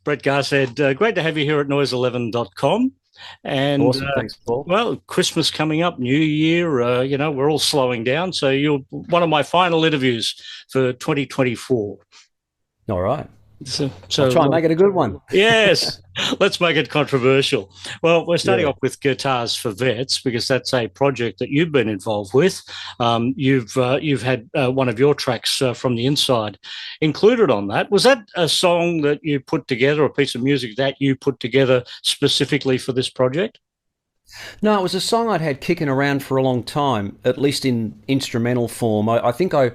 Brett Garsed, great to have you here at noise11.com. And Awesome. Thanks, Paul. well, Christmas coming up, New Year, we're all slowing down. So you're one of my final interviews for 2024. All right. So I'll try and make it a good one. Yes, let's make it controversial. Well, we're starting Yeah. off with Guitars for Vets because that's a project that you've been involved with. You've had one of your tracks from the inside included on that. Was that a song that you put together, a piece of music that you put together specifically for this project? No, it was a song I'd had kicking around for a long time, at least in instrumental form. I think I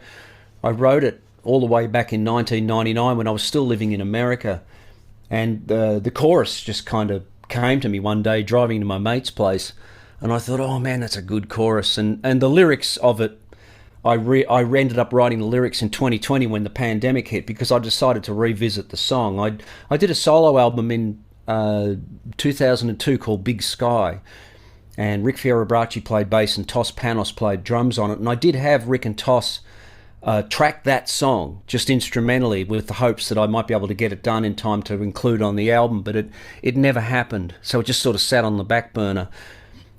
wrote it all the way back in 1999 when I was still living in America. And the chorus just kind of came to me one day driving to my mate's place. And I thought, oh man, that's a good chorus. And the lyrics of it, I ended up writing the lyrics in 2020 when the pandemic hit because I decided to revisit the song. I did a solo album in 2002 called Big Sky. And Rick Fiorabracci played bass and Toss Panos played drums on it. And I did have Rick and Toss track that song just instrumentally with the hopes that I might be able to get it done in time to include on the album, but it never happened. So it just sort of sat on the back burner.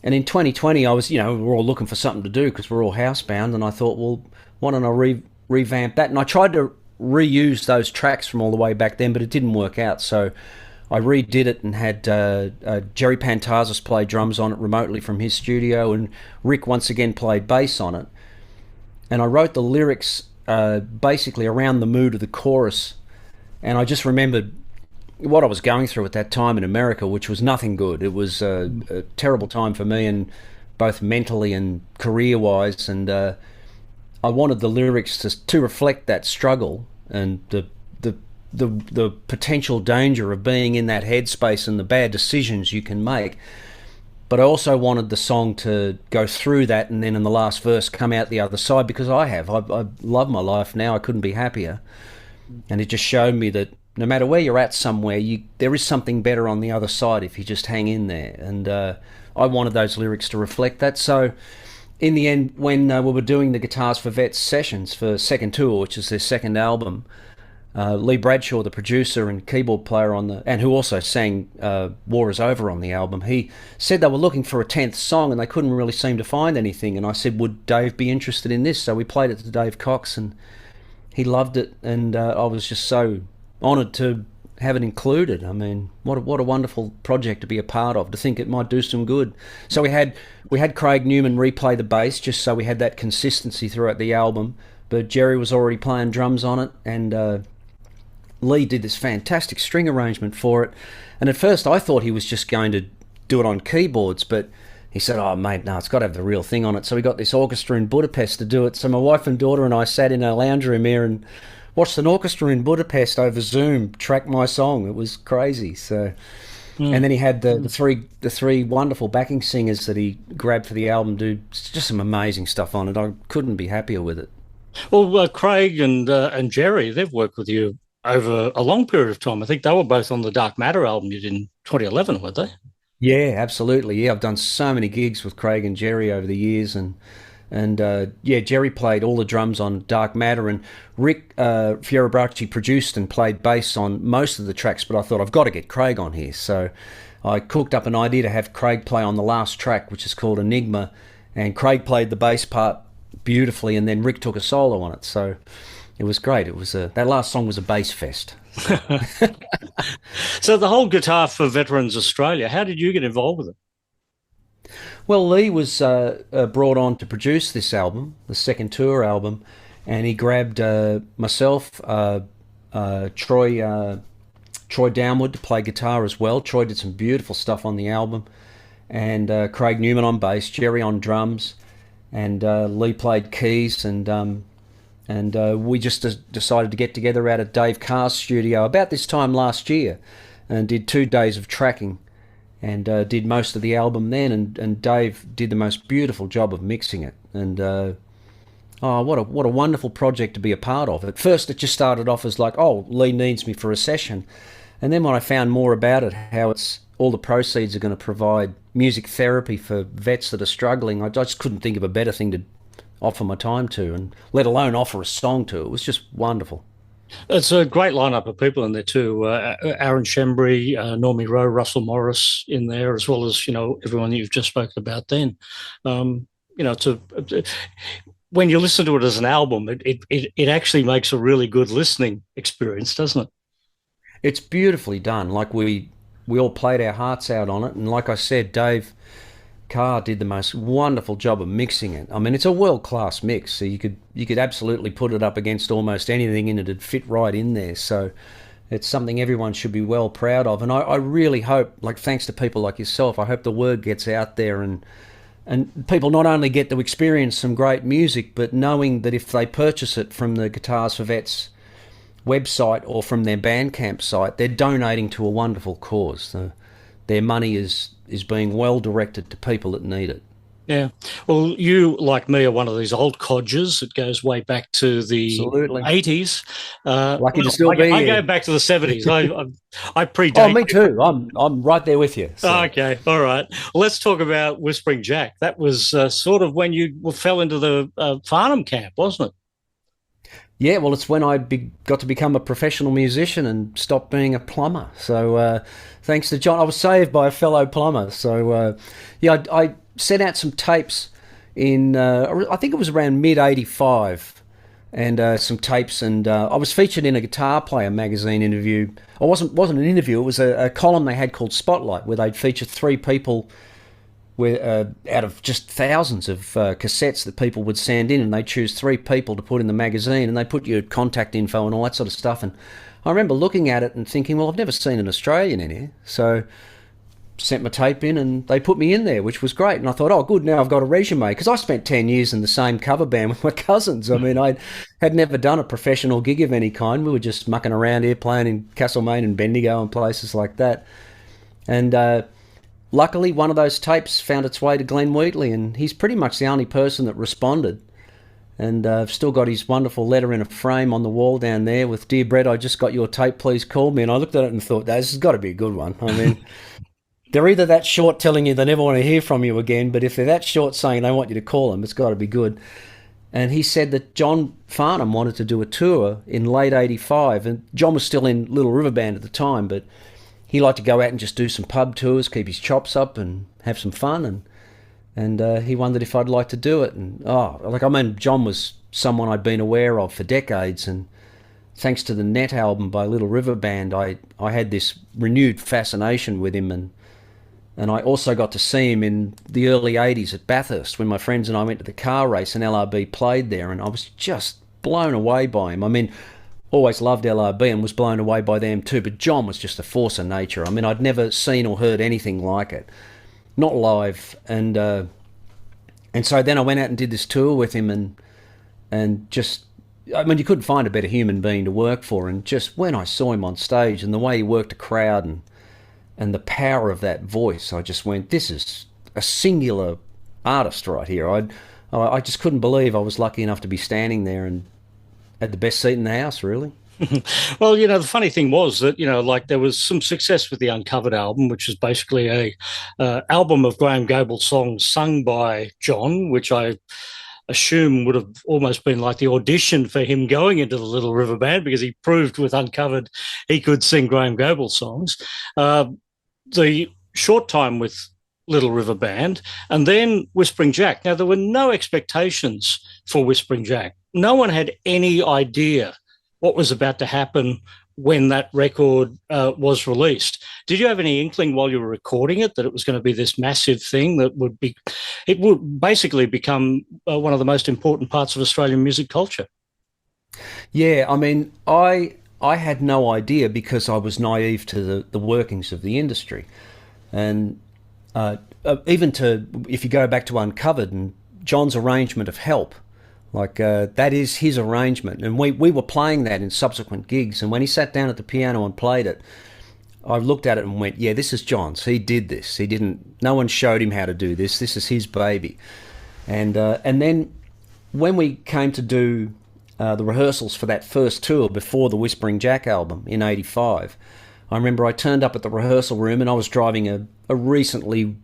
And in 2020, I was, we're all looking for something to do because we're all housebound, and I thought, well, why don't I revamp that? And I tried to reuse those tracks from all the way back then, but it didn't work out. So I redid it and had Jerry Pantazis play drums on it remotely from his studio, and Rick once again played bass on it. And I wrote the lyrics basically around the mood of the chorus. And I just remembered what I was going through at that time in America, which was nothing good. It was a terrible time for me, and both mentally and career-wise. And I wanted the lyrics to reflect that struggle and the potential danger of being in that headspace and the bad decisions you can make. But I also wanted the song to go through that and then in the last verse come out the other side, because I love my life now. I couldn't be happier. And it just showed me that no matter where you're at somewhere, there is something better on the other side if you just hang in there. And I wanted those lyrics to reflect that. So in the end, when we were doing the Guitars for Vets sessions for Second Tour, which is their second album, Lee Bradshaw, the producer and keyboard player and who also sang War Is Over on the album, he said they were looking for a 10th song and they couldn't really seem to find anything. And I said, would Dave be interested in this? So we played it to Dave Cox and he loved it. And I was just so honoured to have it included. I mean, what a wonderful project to be a part of, to think it might do some good. So we had Craig Newman replay the bass just so we had that consistency throughout the album. But Jerry was already playing drums on it, and Lee did this fantastic string arrangement for it. And at first I thought he was just going to do it on keyboards, but he said, oh mate, no, it's got to have the real thing on it. So we got this orchestra in Budapest to do it. So my wife and daughter and I sat in our lounge room here and watched an orchestra in Budapest over Zoom track my song. It was crazy. So and then he had the three wonderful backing singers that he grabbed for the album do just some amazing stuff on it. I couldn't be happier with it. Well, Craig and Jerry, they've worked with you over a long period of time. I think they were both on the Dark Matter album you did in 2011, weren't they? Yeah, absolutely. Yeah, I've done so many gigs with Craig and Jerry over the years, and Jerry played all the drums on Dark Matter, and Rick Fiorabracci produced and played bass on most of the tracks. But I thought I've got to get Craig on here, so I cooked up an idea to have Craig play on the last track, which is called Enigma, and Craig played the bass part beautifully, and then Rick took a solo on it. So it was great. It was that last song was a bass fest. So the whole Guitar for Veterans Australia, how did you get involved with it? Well, Lee was brought on to produce this album, the second tour album, and he grabbed myself, Troy Downward to play guitar as well. Troy did some beautiful stuff on the album, and Craig Newman on bass, Jerry on drums, and Lee played keys, and we just decided to get together out at Dave Carr's studio about this time last year and did 2 days of tracking and did most of the album then, and Dave did the most beautiful job of mixing it. And what a wonderful project to be a part of. At first it just started off as like, oh, Lee needs me for a session. And then when I found more about it, how it's all the proceeds are going to provide music therapy for vets that are struggling, I just couldn't think of a better thing to offer my time to, and let alone offer a song to. It was just wonderful. It's a great lineup of people in there too. Aaron Shembry, Normie Rowe, Russell Morris in there, as well as everyone you've just spoken about. Then, um, it's when you listen to it as an album, it actually makes a really good listening experience, doesn't it? It's beautifully done. Like we all played our hearts out on it, and like I said, Dave Carr did the most wonderful job of mixing it. I mean, it's a world class mix, so you could absolutely put it up against almost anything and it'd fit right in there. So it's something everyone should be well proud of. And I really hope, like thanks to people like yourself, I hope the word gets out there and people not only get to experience some great music, but knowing that if they purchase it from the Guitars for Vets website or from their Bandcamp site, they're donating to a wonderful cause. Their money is being well directed to people that need it. Yeah. Well, you, like me, are one of these old codgers. It goes way back to the Absolutely. 80s. Lucky to still be I here. go back to the 70s. I predate. Oh, me too. I'm right there with you. So. Okay. All right. Well, let's talk about Whispering Jack. That was sort of when you fell into the Farnham camp, wasn't it? Yeah, well, it's when got to become a professional musician and stopped being a plumber. So thanks to John, I was saved by a fellow plumber. So yeah, I sent out some tapes in, I think it was around mid-85, and some tapes, and I was featured in a Guitar Player magazine interview. It wasn't an interview, it was a column they had called Spotlight, where they'd feature three people out of just thousands of cassettes that people would send in, and they choose three people to put in the magazine, and they put your contact info and all that sort of stuff. And I remember looking at it and thinking, well, I've never seen an Australian in here. So sent my tape in and they put me in there, which was great. And I thought, oh, good, now I've got a resume, because I spent 10 years in the same cover band with my cousins. I mean, I had never done a professional gig of any kind. We were just mucking around here playing in Castlemaine and Bendigo and places like that. And luckily, one of those tapes found its way to Glenn Wheatley, and he's pretty much the only person that responded. And I've still got his wonderful letter in a frame on the wall down there with, "Dear Brett, I just got your tape, please call me." And I looked at it and thought, this has got to be a good one. I mean, they're either that short telling you they never want to hear from you again, but if they're that short saying they want you to call them, it's got to be good. And he said that John Farnham wanted to do a tour in late 85, and John was still in Little River Band at the time, but he liked to go out and just do some pub tours, keep his chops up and have some fun. And he wondered if I'd like to do it. And John was someone I'd been aware of for decades. And thanks to the Net album by Little River Band, I had this renewed fascination with him. And I also got to see him in the early 80s at Bathurst when my friends and I went to the car race and LRB played there. And I was just blown away by him. I mean, always loved LRB and was blown away by them too, but John was just a force of nature. I mean, I'd never seen or heard anything like it, not live. And so then I went out and did this tour with him, and just, I mean, you couldn't find a better human being to work for. And just when I saw him on stage and the way he worked a crowd and the power of that voice, I just went, this is a singular artist right here. I just couldn't believe I was lucky enough to be standing there and had the best seat in the house, really. Well, the funny thing was that, like there was some success with the Uncovered album, which is basically a album of Graham Gable songs sung by John, which I assume would have almost been like the audition for him going into the Little River Band, because he proved with Uncovered he could sing Graham Gable songs. The short time with Little River Band, and then Whispering Jack. Now, there were no expectations for Whispering Jack. No one had any idea what was about to happen when that record was released. Did you have any inkling while you were recording it that it was going to be this massive thing that would basically become one of the most important parts of Australian music culture? Yeah, I mean, I had no idea, because I was naive to the workings of the industry. And even if you go back to Uncovered and John's arrangement of Help, that is his arrangement, and we were playing that in subsequent gigs. And when he sat down at the piano and played it, I looked at it and went, yeah, this is John's. He did this. No one showed him how to do this. This is his baby. And then when we came to do the rehearsals for that first tour before the Whispering Jack album in 85, I remember I turned up at the rehearsal room, and I was driving a reasonably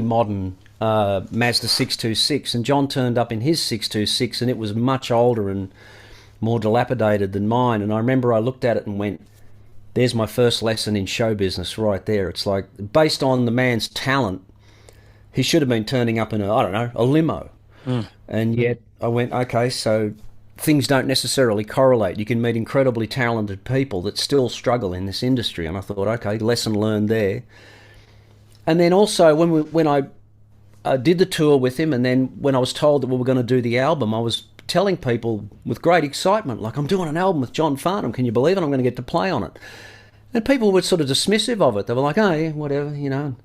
modern Mazda 626, and John turned up in his 626, and it was much older and more dilapidated than mine. And I remember I looked at it and went, there's my first lesson in show business right there. It's like, based on the man's talent, he should have been turning up in a limo. And yet I went, okay, so things don't necessarily correlate. You can meet incredibly talented people that still struggle in this industry. And I thought, okay, lesson learned there. And then also when I did the tour with him, and then when I was told that we were going to do the album, I was telling people with great excitement, like, I'm doing an album with John Farnham, can you believe it? I'm going to get to play on it. And people were sort of dismissive of it. They were like, oh, yeah, whatever, you know.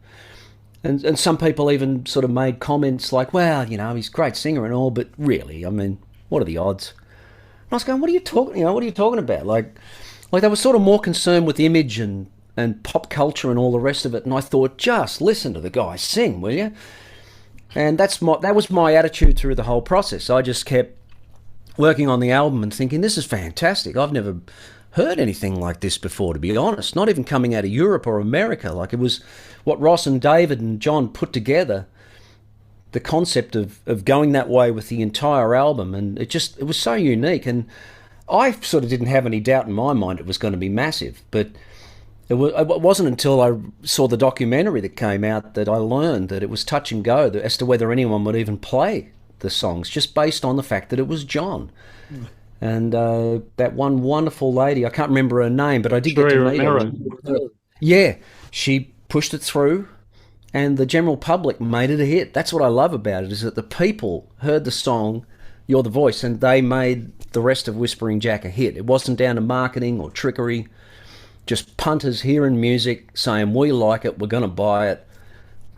And some people even sort of made comments like, well, you know, he's a great singer and all, but really, I mean, what are the odds? And I was going, what are you talking about? Like they were sort of more concerned with image and pop culture and all the rest of it. And I thought, just listen to the guy sing, will you? And that was my attitude through the whole process. I just kept working on the album and thinking, this is fantastic. I've never heard anything like this before, to be honest. Not even coming out of Europe or America. Like, it was what Ross and David and John put together, the concept of going that way with the entire album. And it was so unique. And I sort of didn't have any doubt in my mind it was going to be massive. But it wasn't until I saw the documentary that came out that I learned that it was touch and go as to whether anyone would even play the songs, just based on the fact that it was John. And that one wonderful lady, I can't remember her name, but I did get to meet her. Yeah, she pushed it through, and the general public made it a hit. That's what I love about it, is that the people heard the song, You're the Voice, and they made the rest of Whispering Jack a hit. It wasn't down to marketing or trickery, just punters hearing music, saying, we like it, we're going to buy it.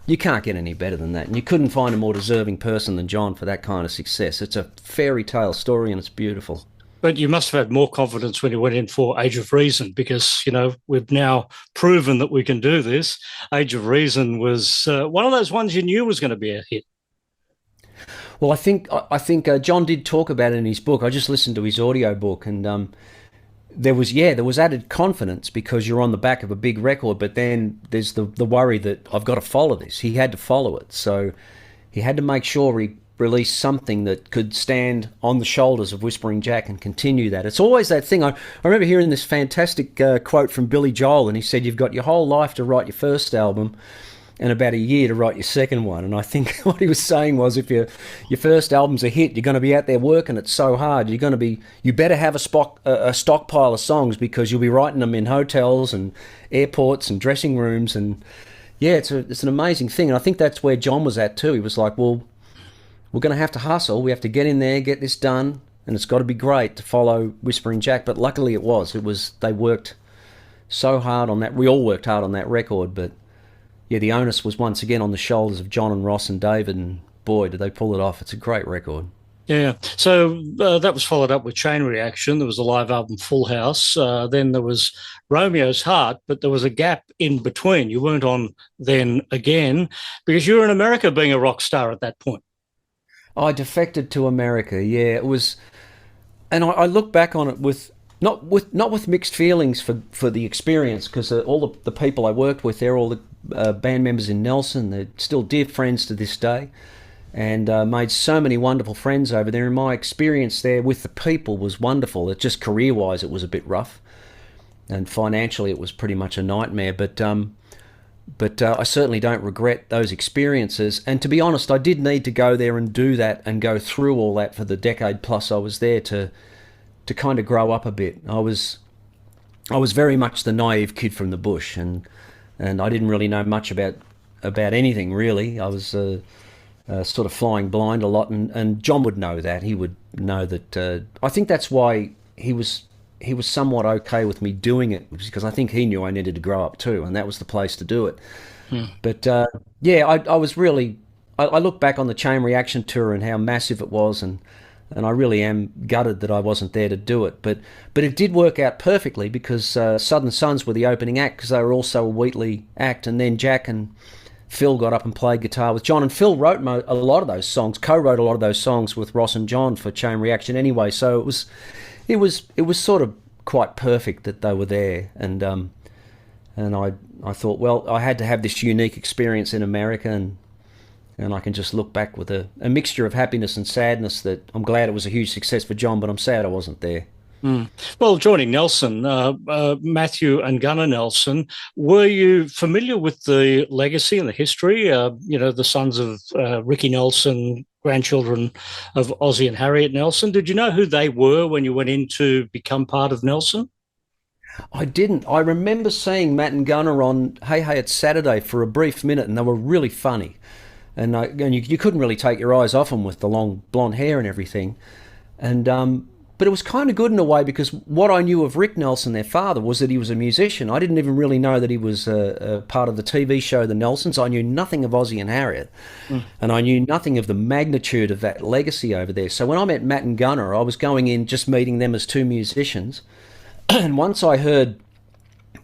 You can't get any better than that. And you couldn't find a more deserving person than John for that kind of success. It's a fairy tale story, and it's beautiful. But you must have had more confidence when you went in for Age of Reason, because, you know, we've now proven that we can do this. Age of Reason was one of those ones you knew was going to be a hit. Well, I think John did talk about it in his book. I just listened to his audio book, and there was added confidence because you're on the back of a big record, but then there's the worry that I've got to follow this. He had to follow it. So he had to make sure he released something that could stand on the shoulders of Whispering Jack and continue that. It's always that thing. I remember hearing this fantastic quote from Billy Joel, and he said, you've got your whole life to write your first album and about a year to write your second one. And I think what he was saying was, if your first album's a hit, you're going to be out there working it so hard. You better have a stockpile of songs, because you'll be writing them in hotels and airports and dressing rooms. And yeah, it's an amazing thing. And I think that's where John was at too. He was like, well, we're going to have to hustle. We have to get in there, get this done, and it's got to be great to follow Whispering Jack. But luckily they worked so hard on that. We all worked hard on that record, but yeah, the onus was once again on the shoulders of John and Ross and David, and boy, did they pull it off. It's a great record. Yeah. So that was followed up with Chain Reaction. There was a live album, Full House. Then there was Romeo's Heart, but there was a gap in between. You weren't on then again because you were in America being a rock star at that point. I defected to America. Yeah, it was, and I look back on it with not with mixed feelings for the experience, because all the people I worked with, they're all the band members in Nelson. They're still dear friends to this day, and made so many wonderful friends over there. And my experience there with the people was wonderful. It just career-wise, it was a bit rough, and financially, it was pretty much a nightmare. But I certainly don't regret those experiences. And to be honest, I did need to go there and do that and go through all that for the decade plus I was there to kind of grow up a bit. I was very much the naive kid from the bush, and I didn't really know much about anything really. I was sort of flying blind a lot, and John would know that. He would know that. I think that's why he was somewhat okay with me doing it, because I think he knew I needed to grow up too, and that was the place to do it. But yeah, I was really. I look back on the Chain Reaction tour and how massive it was, and I really am gutted that I wasn't there to do it. But it did work out perfectly, because Southern Sons were the opening act, because they were also a Wheatley act, and then Jack and Phil got up and played guitar with John, and Phil wrote a lot of those songs, co-wrote a lot of those songs with Ross and John for Chain Reaction anyway. So it was sort of quite perfect that they were there, and I thought, well, I had to have this unique experience in America, and I can just look back with a mixture of happiness and sadness that I'm glad it was a huge success for John, but I'm sad I wasn't there. Mm. Well, joining Nelson, Matthew and Gunnar Nelson, were you familiar with the legacy and the history? The sons of Ricky Nelson, grandchildren of Ozzie and Harriet Nelson. Did you know who they were when you went in to become part of Nelson? I didn't. I remember seeing Matt and Gunnar on Hey Hey It's Saturday for a brief minute, and they were really funny. And you couldn't really take your eyes off them with the long blonde hair and everything. And but it was kind of good in a way because what I knew of Rick Nelson, their father, was that he was a musician. I didn't even really know that he was a part of the TV show The Nelsons. I knew nothing of Ozzie and Harriet, and I knew nothing of the magnitude of that legacy over there. So when I met Matt and Gunnar, I was going in just meeting them as two musicians, and once I heard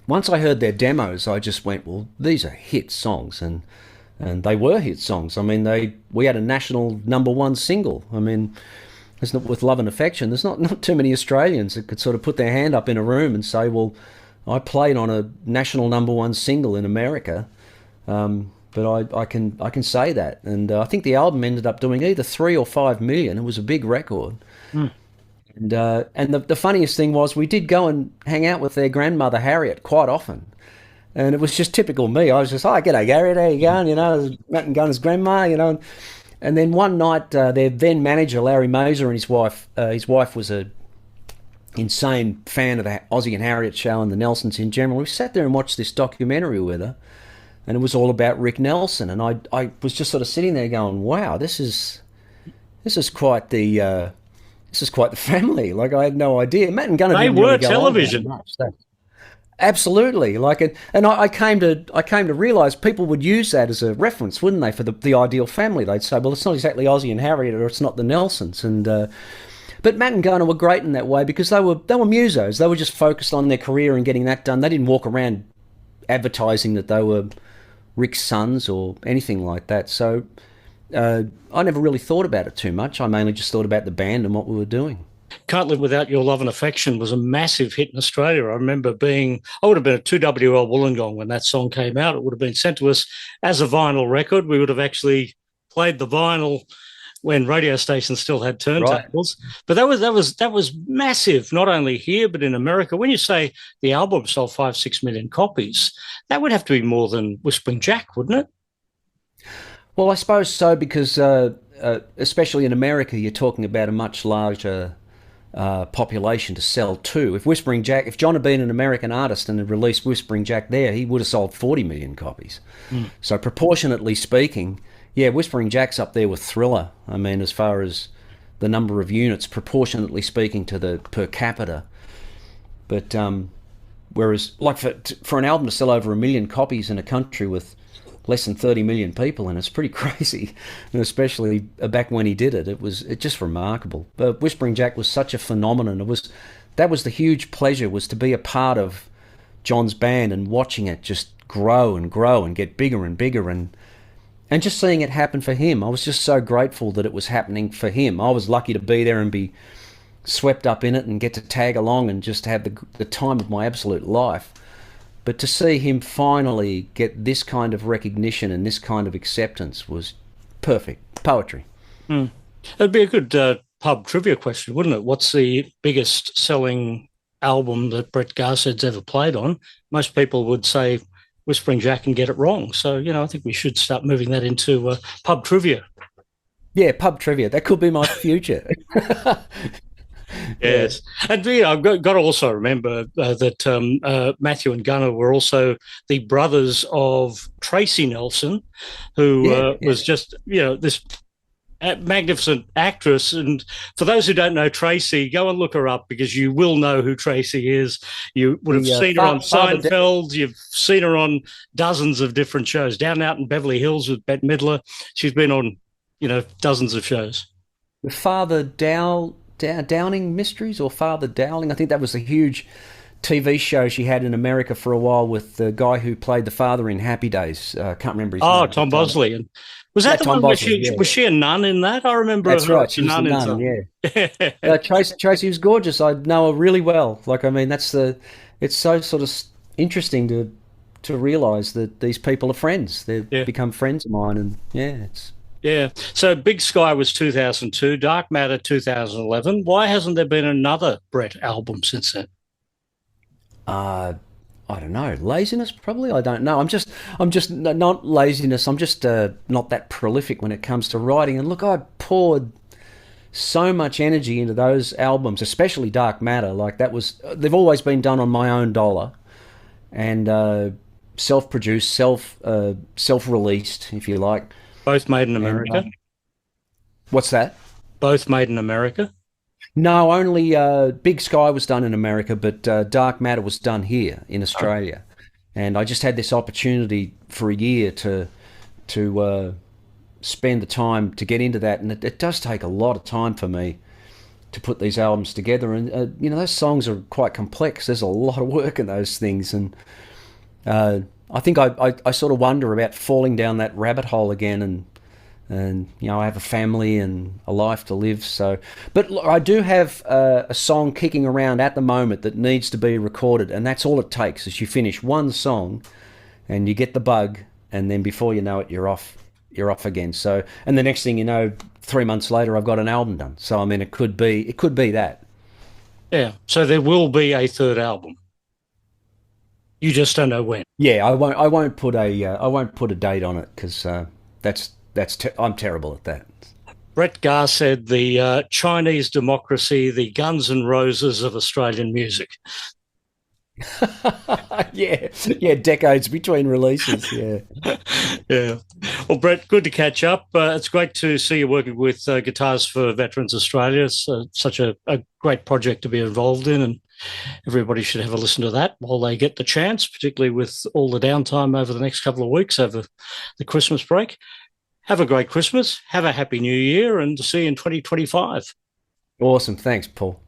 their demos, I just went, well, these are hit songs, and they were hit songs. I mean, we had a national #1 single. I mean, with Love and Affection, there's not too many Australians that could sort of put their hand up in a room and say, well, I played on a national #1 single in America. But I can say that, and I think the album ended up doing either 3 or 5 million. It was a big record. Mm. And the funniest thing was we did go and hang out with their grandmother Harriet quite often, and it was just typical me. I was just, oh, g'day Harriet, how you going? You know, Matt and Gunnar's grandma, you know. And then one night, their then manager Larry Moser and his wife was a insane fan of the Ozzie and Harriet show and the Nelsons in general. We sat there and watched this documentary with her, and it was all about Rick Nelson. And I was just sort of sitting there going, wow, this is quite the family. Like, I had no idea. Matt and Gunnar didn't They were really go television. on that much. Absolutely, like it, and I came to realise people would use that as a reference, wouldn't they, for the ideal family? They'd say, well, it's not exactly Ozzie and Harriet, or it's not the Nelsons, and but Matt and Gunnar were great in that way because they were musos. They were just focused on their career and getting that done. They didn't walk around advertising that they were Rick's sons or anything like that. So I never really thought about it too much. I mainly just thought about the band and what we were doing. Can't Live Without Your Love and Affection was a massive hit in Australia. I remember I would have been at 2WL Wollongong when that song came out. It would have been sent to us as a vinyl record. We would have actually played the vinyl when radio stations still had turntables. Right. But that was massive, not only here, but in America. When you say the album sold 5-6 million copies, that would have to be more than Whispering Jack, wouldn't it? Well, I suppose so, because especially in America, you're talking about a much larger population to sell to. If John had been an American artist and had released Whispering Jack there, he would have sold 40 million copies. So proportionately speaking, yeah, Whispering Jack's up there with Thriller. I mean, as far as the number of units, proportionately speaking to the per capita. But whereas, like for an album to sell over 1 million copies in a country with less than 30 million people, and it's pretty crazy, and especially back when he did it, it's just remarkable. But Whispering Jack was such a phenomenon. That was the huge pleasure, was to be a part of John's band and watching it just grow and grow and get bigger and bigger, and just seeing it happen for him. I was just so grateful that it was happening for him. I was lucky to be there and be swept up in it and get to tag along and just have the time of my absolute life. But to see him finally get this kind of recognition and this kind of acceptance was perfect. Poetry. It'd be a good pub trivia question, wouldn't it? What's the biggest selling album that Brett Garsed's ever played on? Most people would say Whispering Jack and get it wrong. So, I think we should start moving that into pub trivia. Yeah, pub trivia. That could be my future. Yes. And I've got to also remember that Matthew and Gunnar were also the brothers of Tracy Nelson, who was just, this magnificent actress. And for those who don't know Tracy, go and look her up, because you will know who Tracy is. You would have seen her on Seinfeld. You've seen her on dozens of different shows. Down Out in Beverly Hills with Bette Midler. She's been on, dozens of shows. Father Downing Mysteries, or Father Dowling. I think that was a huge TV show she had in America for a while with the guy who played the father in Happy Days. Can't remember his name. Oh, Tom Bosley. And was that the one where was she a nun in that? I remember. That's right. She was a nun. Yeah. Tracy was gorgeous. I know her really well. Like, I mean, it's so sort of interesting to realise that these people are friends. They've become friends of mine, and it's Yeah. So Big Sky was 2002, Dark Matter 2011. Why hasn't there been another Brett album since then? Uh, I don't know. Laziness, probably. I don't know. Not laziness. I'm just not that prolific when it comes to writing. And look, I poured so much energy into those albums, especially Dark Matter. Like that was, they've always been done on my own dollar and self-produced, self-released, if you like. Both made in And America. what's that? Both made in America. No, only Big Sky was done in America, but Dark Matter was done here in Oh, Australia. And I just had this opportunity for a year to spend the time to get into that, and it does take a lot of time for me to put these albums together. And those songs are quite complex. There's a lot of work in those things, and I think I sort of wonder about falling down that rabbit hole again, and I have a family and a life to live. So, but look, I do have a song kicking around at the moment that needs to be recorded, and that's all it takes is you finish one song, and you get the bug, and then before you know it, you're off again. So, and the next thing you know, 3 months later, I've got an album done. So, I mean, it could be that. yeah. So there will be a third album. You just don't know when. Yeah, I won't put a date on it because I'm terrible at that. Brett Garsed said the Chinese democracy, the Guns N' Roses of Australian music. Yeah, yeah, decades between releases. Yeah. Yeah. Well, Brett, good to catch up. It's great to see you working with Guitars for Veterans Australia. It's such a great project to be involved in, and everybody should have a listen to that while they get the chance, particularly with all the downtime over the next couple of weeks over the Christmas break. Have a great Christmas. Have a happy new year, and see you in 2025. Awesome. Thanks, Paul.